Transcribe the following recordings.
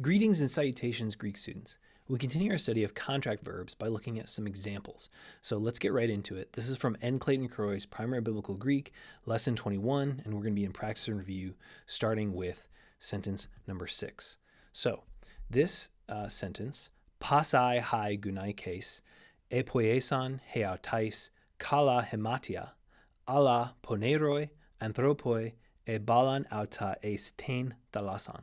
Greetings and salutations, Greek students. We continue our study of contract verbs by looking at some examples. So let's get right into it. This is from Clayton Croy's Primary Biblical Greek, lesson 21, and we're going to be in practice and review starting with sentence number 6. So this sentence, pasai hai gunaikes, epoiesan heautais, kala hematia, ala poneroi, anthropoi, e balan auta esten thalasan.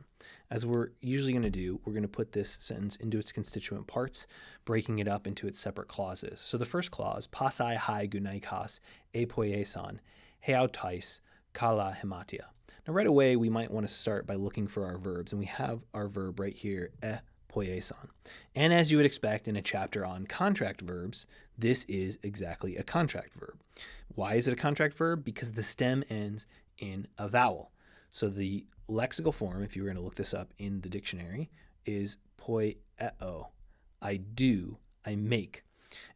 As we're usually going to do, we're going to put this sentence into its constituent parts, breaking it up into its separate clauses. So the first clause, pasai hai gunaikas epoiesan heautais kala hematia. Now right away, we might want to start by looking for our verbs, and we have our verb right here, epoiesan. And as you would expect in a chapter on contract verbs, this is exactly a contract verb. Why is it a contract verb? Because the stem ends in a vowel. So the lexical form, if you were going to look this up in the dictionary, is poieo. I do, I make.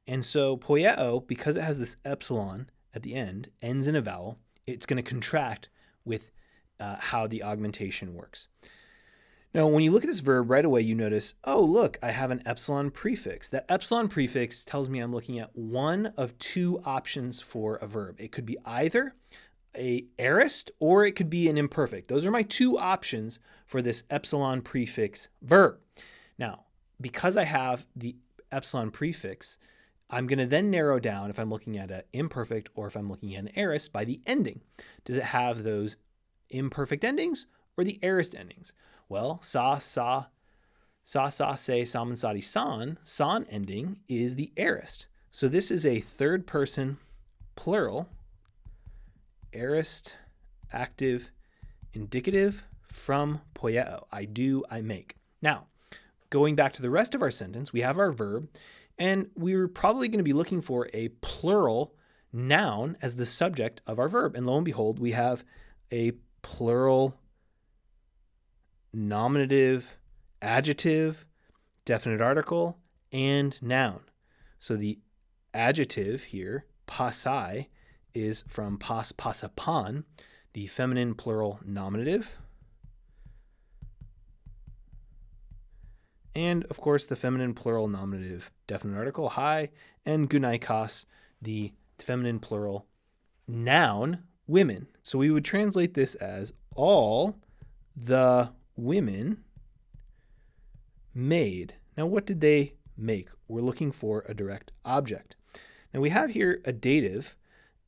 And so poieo, because it has this epsilon at the end, ends in a vowel, it's going to contract with how the augmentation works. Now, when you look at this verb right away, you notice, oh, look, I have an epsilon prefix. That epsilon prefix tells me I'm looking at one of two options for a verb. It could be either a aorist or it could be an imperfect. Those are my two options for this epsilon prefix verb. Now, because I have the epsilon prefix, I'm going to then narrow down if I'm looking at an imperfect or if I'm looking at an aorist by the ending. Does it have those imperfect endings or the aorist endings? Well, sa, se, saman, sadi, san ending is the aorist. So this is a third person plural aorist active indicative from poieo. I do, I make. Now, going back to the rest of our sentence, we have our verb, and we're probably going to be looking for a plural noun as the subject of our verb. And lo and behold, we have a plural nominative, adjective, definite article, and noun. So the adjective here, pasai, is from pasapan, the feminine plural nominative. And of course, the feminine plural nominative definite article, hai, and gunaikos, the feminine plural noun, women. So we would translate this as all the women made. Now, what did they make? We're looking for a direct object. Now, we have here a dative,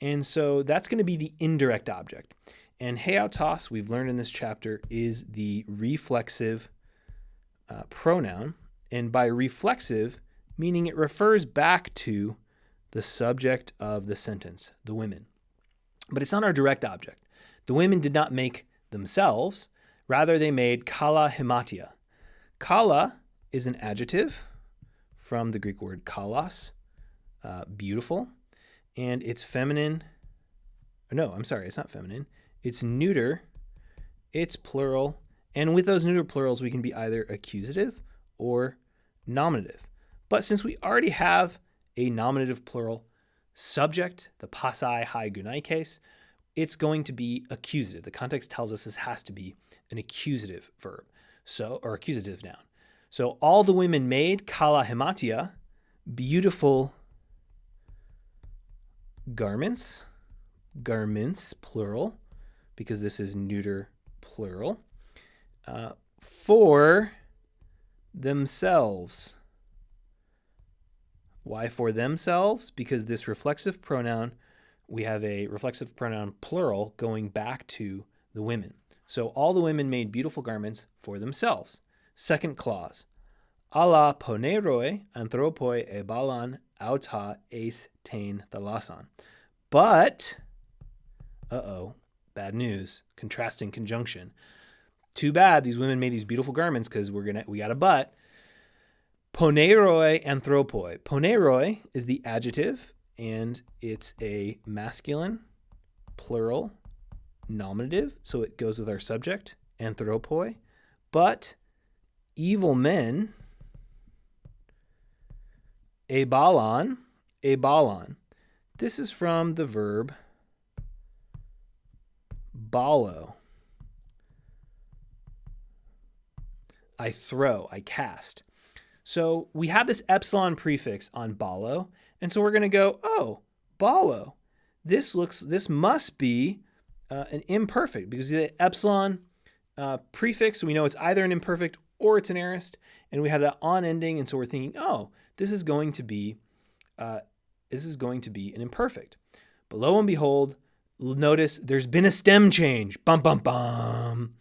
and so that's going to be the indirect object. And heautos, we've learned in this chapter, is the reflexive pronoun. And by reflexive, meaning it refers back to the subject of the sentence, the women. But it's not our direct object. The women did not make themselves. Rather, they made kala hematia. Kala is an adjective from the Greek word kalos, beautiful. And it's feminine. No, I'm sorry, it's not feminine. It's neuter. It's plural. And with those neuter plurals, we can be either accusative or nominative. But since we already have a nominative plural subject, the pasai hai gunaikes, it's going to be accusative. The context tells us this has to be an accusative verb, or accusative noun. So all the women made kala hematia, beautiful garments, plural, because this is neuter plural, for themselves. Why for themselves? Because this reflexive pronoun, we have a reflexive pronoun plural going back to the women. So all the women made beautiful garments for themselves. Second clause, ala poneroi anthropoi e balan auta eis tein thalasan. But, bad news, contrasting conjunction. Too bad these women made these beautiful garments because we got a but. Poneroi anthropoi. Poneroi is the adjective, and it's a masculine plural nominative, so it goes with our subject, anthropoi. But evil men, ebalon. This is from the verb balo. I throw, I cast. So we have this epsilon prefix on balo, and so we're going to go, oh, balo. This must be an imperfect because the epsilon prefix, we know it's either an imperfect or it's an aorist, and we have that on ending, and so we're thinking, oh, this is going to be an imperfect. But lo and behold, notice there's been a stem change. Bum bum bum.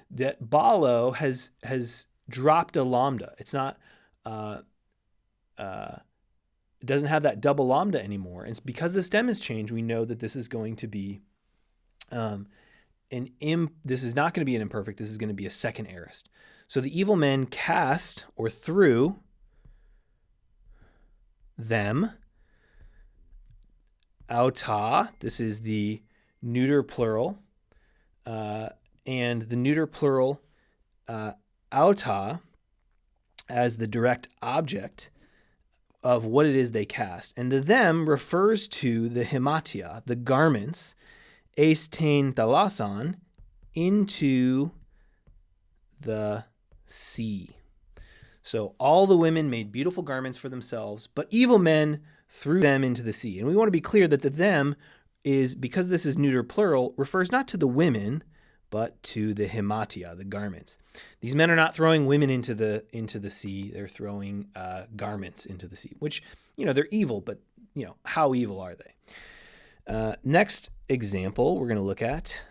That balo has dropped a lambda. It's not. It doesn't have that double lambda anymore. And it's because the stem has changed, we know that this is going to be this is not going to be an imperfect. This is going to be a second aorist. So the evil men cast or threw them. Auta, this is the neuter plural. And the neuter plural auta as the direct object of what it is they cast. And the them refers to the hematia, the garments, eistain thalasan, into the sea. So all the women made beautiful garments for themselves, but evil men threw them into the sea. And we want to be clear that the them is, because this is neuter plural, refers not to the women, but to the hematia, the garments. These men are not throwing women into the sea. They're throwing garments into the sea, which, they're evil, but, how evil are they? Next example we're going to look at,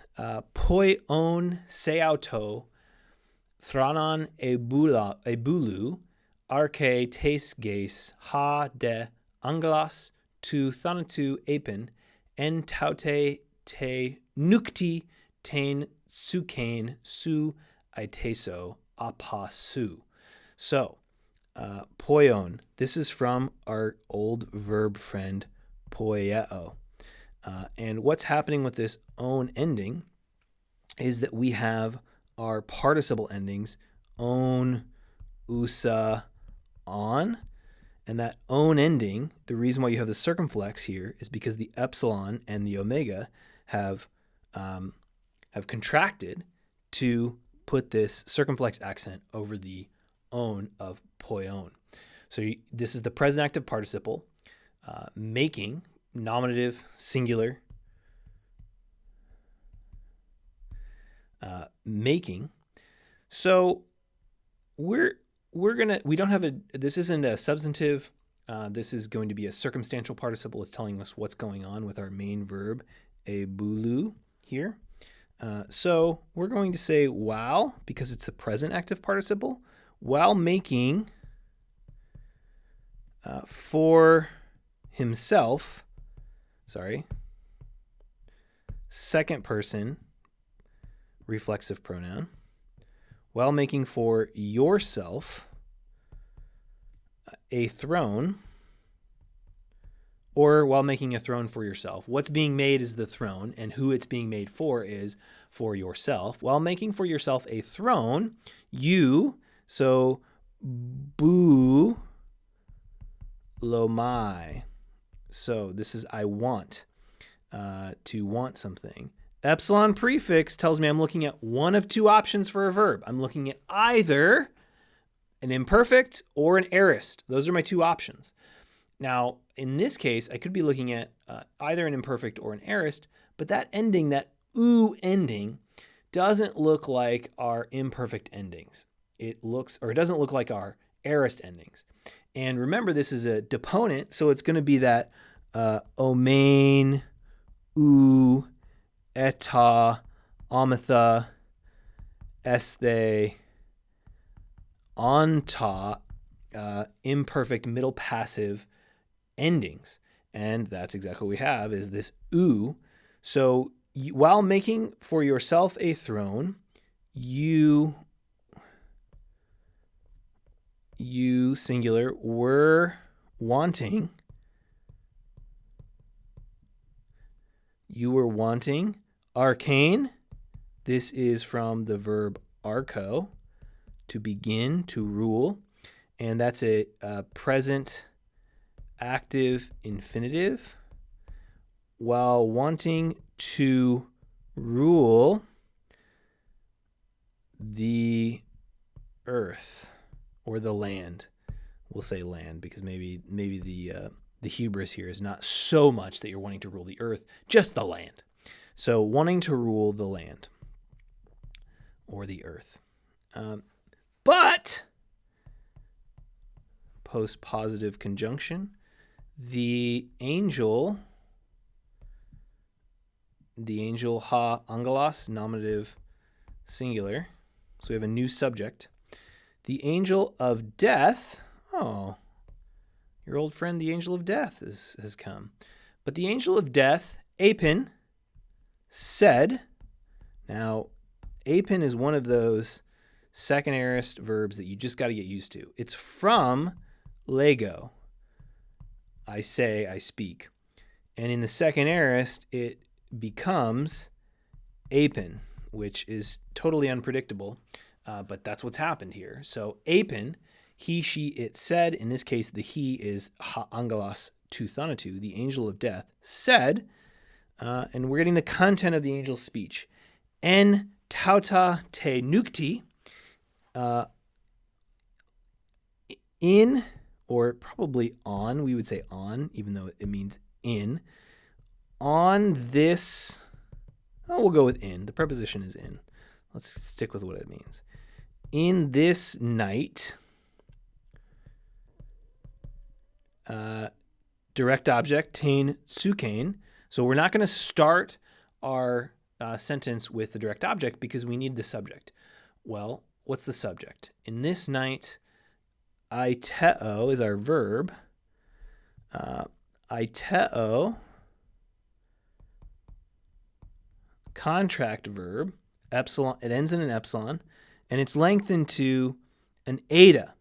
poi on seauto thranan ebulu arche tes geis ha de anglas tu thanatu apen en taute te nukti tain sukain su iteso apasu. So, poion, this is from our old verb friend poieo. And what's happening with this own ending is that we have our participle endings on, usa, on. And that own ending, the reason why you have the circumflex here is because the epsilon and the omega have contracted to put this circumflex accent over the own of poion. So this is the present active participle, making, nominative, singular, making. So this isn't a substantive. This is going to be a circumstantial participle. It's telling us what's going on with our main verb, ebulu, here. So we're going to say while, because it's the present active participle, while making for himself, second person reflexive pronoun, while making for yourself a throne, or while making a throne for yourself. What's being made is the throne, and who it's being made for is for yourself. While making for yourself a throne, you, so bu lomai. So this is I want, to want something. Epsilon prefix tells me I'm looking at one of two options for a verb. I'm looking at either an imperfect or an aorist. Those are my two options. Now, in this case, I could be looking at either an imperfect or an aorist, but that ending, that oo ending, doesn't look like our imperfect endings. It doesn't look like our aorist endings. And remember, this is a deponent, so it's going to be that omain, oo, eta, amatha, esthe, anta, imperfect middle passive endings. And that's exactly what we have, is this oo. So while making for yourself a throne, you singular were wanting. You were wanting arcane. This is from the verb arco, to begin, to rule. And that's a present active infinitive. While wanting to rule the earth or the land. We'll say land because maybe the hubris here is not so much that you're wanting to rule the earth, just the land. So wanting to rule the land or the earth. But post-positive conjunction, the angel ha angelos, nominative singular. So we have a new subject. The angel of death. Oh, your old friend, the angel of death, has come. But the angel of death, Apin, said. Now, Apin is one of those second aorist verbs that you just got to get used to. It's from Lego. I say, I speak. And in the second aorist, it becomes Apin, which is totally unpredictable, but that's what's happened here. So Apin, he, she, it said. In this case, the he is ha angelos tu thanatou, the angel of death, said, and we're getting the content of the angel's speech. En tauta te nukti, in, or probably on, we would say on, even though it means in, on this, we'll go with in. The preposition is in. Let's stick with what it means. In this night, direct object, tain tsukain. So we're not going to start our sentence with the direct object because we need the subject. Well, what's the subject? In this night, aiteo is our verb. Aiteo, contract verb, epsilon. It ends in an epsilon, and it's lengthened to an eta,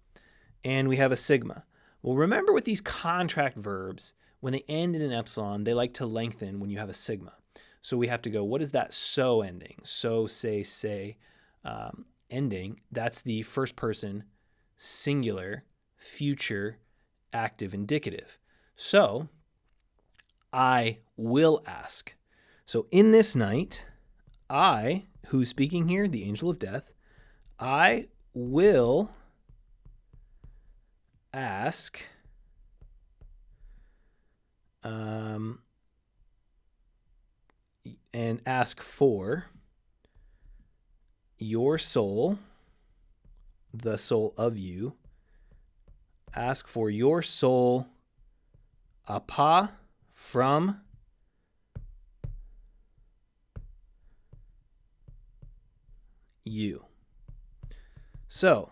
and we have a sigma. Well, remember with these contract verbs, when they end in an epsilon, they like to lengthen when you have a sigma. So we have to go, what is that so ending? So, say, ending. That's the first person, singular, future, active, indicative. So, I will ask. So in this night, I, who's speaking here, the angel of death, I will ask and ask for your soul, the soul of you, ask for your soul, apa, from you. So,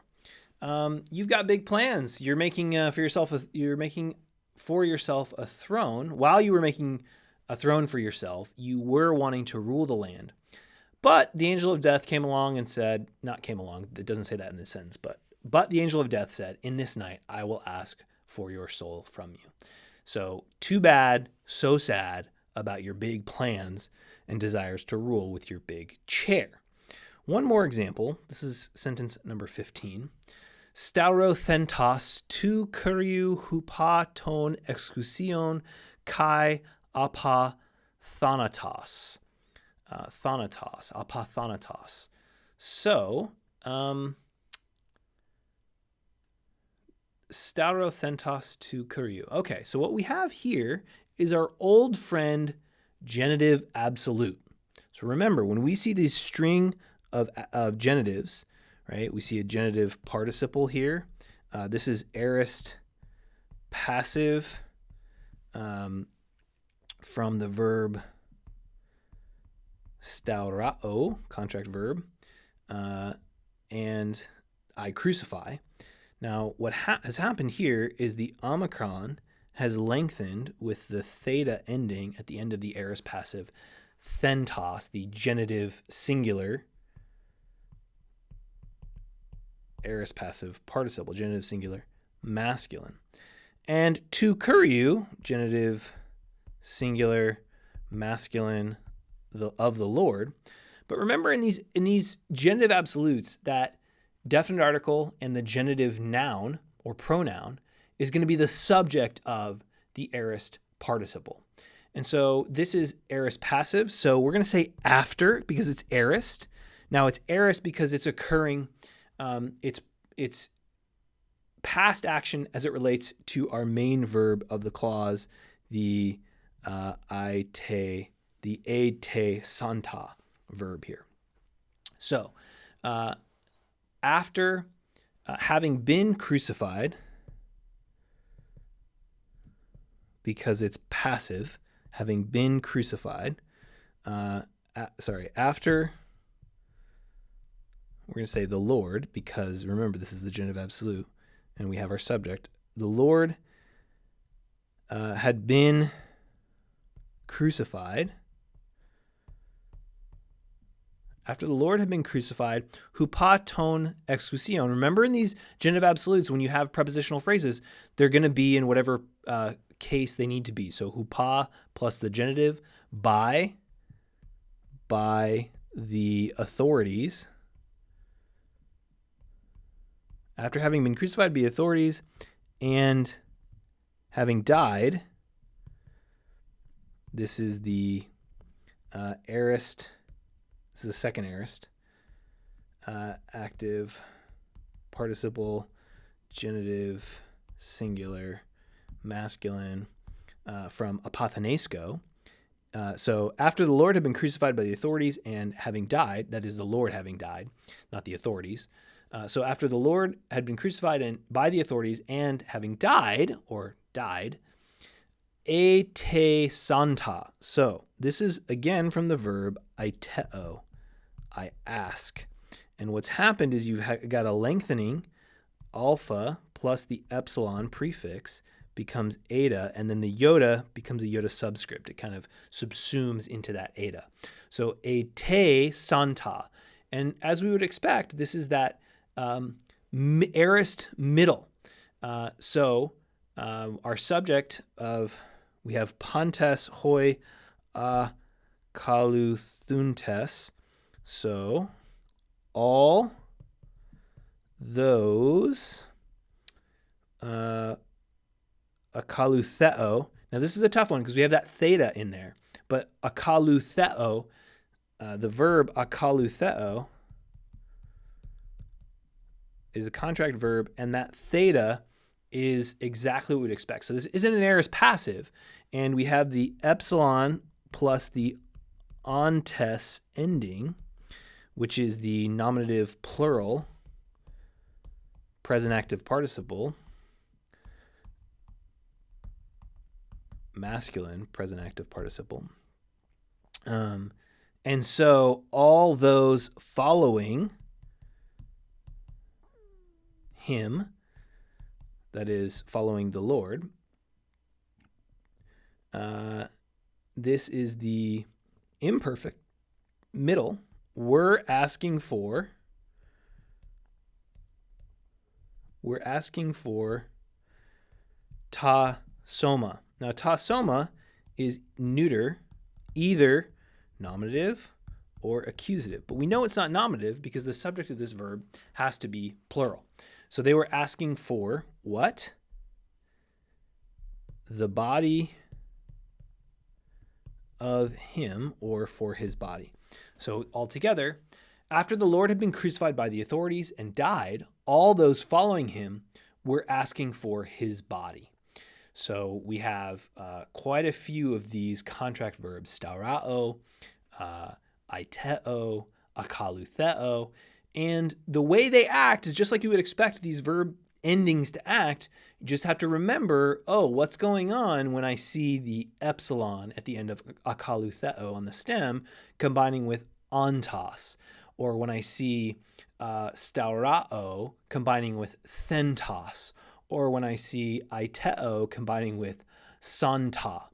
you've got big plans. You're making for yourself a throne. While you were making a throne for yourself, you were wanting to rule the land. But the angel of death came along and said, not came along, it doesn't say that in this sentence, but the angel of death said, in this night, I will ask for your soul from you. So too bad, so sad about your big plans and desires to rule with your big chair. One more example. This is sentence number 15. Staurothentos tu kuriou hupa ton excusion kai apa thanatos. Apa thanatos. So, staurothentos tu kuriou. Okay, so what we have here is our old friend genitive absolute. So remember, when we see these string of genitives, right? We see a genitive participle here. This is aorist passive from the verb staurao, contract verb, and I crucify. Now, what has happened here is the omicron has lengthened with the theta ending at the end of the aorist passive thentos, the genitive singular aorist passive participle, genitive singular masculine. And tu kuriou, genitive singular masculine of the Lord. But remember in these genitive absolutes that definite article and the genitive noun or pronoun is going to be the subject of the aorist participle. And so this is aorist passive. So we're going to say after because it's aorist. Now it's aorist because it's occurring, it's past action as it relates to our main verb of the clause, the a te santa verb here. So after having been crucified, because it's passive, having been crucified, after, we're going to say the Lord, because remember, this is the genitive absolute, and we have our subject. The Lord had been crucified. After the Lord had been crucified, hupa ton exousion. Remember, in these genitive absolutes, when you have prepositional phrases, they're going to be in whatever case they need to be. So hupa plus the genitive, by the authorities. After having been crucified by the authorities and having died, this is the aorist. This is the second aorist. Active, participle, genitive, singular, masculine, from apothenesko. So after the Lord had been crucified by the authorities and having died, that is the Lord having died, not the authorities. So after the Lord had been crucified by the authorities and having died, e te santa. So this is again from the verb aiteo, I ask. And what's happened is you've got a lengthening. Alpha plus the epsilon prefix becomes eta, and then the iota becomes a iota subscript. It kind of subsumes into that eta. So e te santa. And as we would expect, this is that aorist middle. So our subject of, we have pantes hoi a kaluthuntes. So all those akalutheo. Now this is a tough one because we have that theta in there, but akalutheo, the verb akalutheo is a contract verb, and that theta is exactly what we'd expect. So this isn't an aorist passive, and we have the epsilon plus the ontes ending, which is the nominative plural present active participle, masculine present active participle. And so all those following him, that is following the Lord, this is the imperfect middle. We're asking for ta soma. Now ta soma is neuter, either nominative or accusative. But we know it's not nominative because the subject of this verb has to be plural. So they were asking for what? The body of him, or for his body. So altogether, after the Lord had been crucified by the authorities and died, all those following him were asking for his body. So we have quite a few of these contract verbs: staurao, aiteo, akalutheo. And the way they act is just like you would expect these verb endings to act. You just have to remember, oh, what's going on when I see the epsilon at the end of akalutheo on the stem combining with ontos, or when I see staurao combining with thentos, or when I see aiteo combining with santa.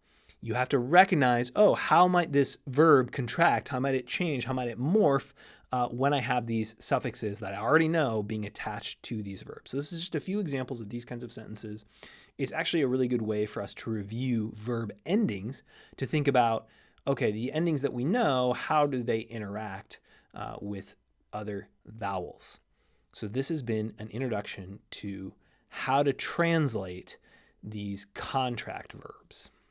You have to recognize, oh, how might this verb contract? How might it change? How might it morph when I have these suffixes that I already know being attached to these verbs? So this is just a few examples of these kinds of sentences. It's actually a really good way for us to review verb endings, to think about, okay, the endings that we know, how do they interact with other vowels? So this has been an introduction to how to translate these contract verbs.